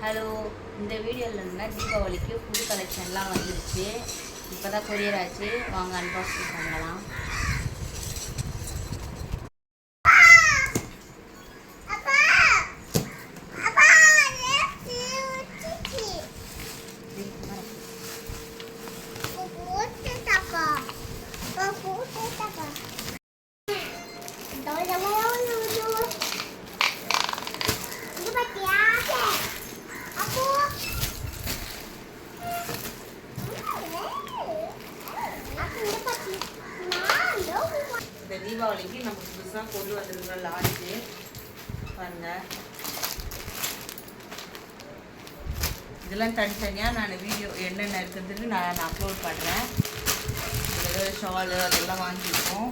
Hello, இந்த வீடியோவில் இருந்தால் தீபாவளிக்கு புது கலெக்ஷன்லாம் வந்துருச்சு. இப்போ தான் கொரியர் ஆச்சு. வாங்க அன்பாக்சிங் பண்ணலாம். இந்த தீபாவளிக்கு நம்ம புதுசாக கொண்டு வந்திருக்கிற லாட்ஜு பாருங்க. இதெல்லாம் தனித்தனியாக நான் வீடியோ என்னென்ன இருக்குதுன்னு நான் அப்லோட் பண்ணுறேன். ஷாலு அதெல்லாம் வாங்கியிருக்கோம்.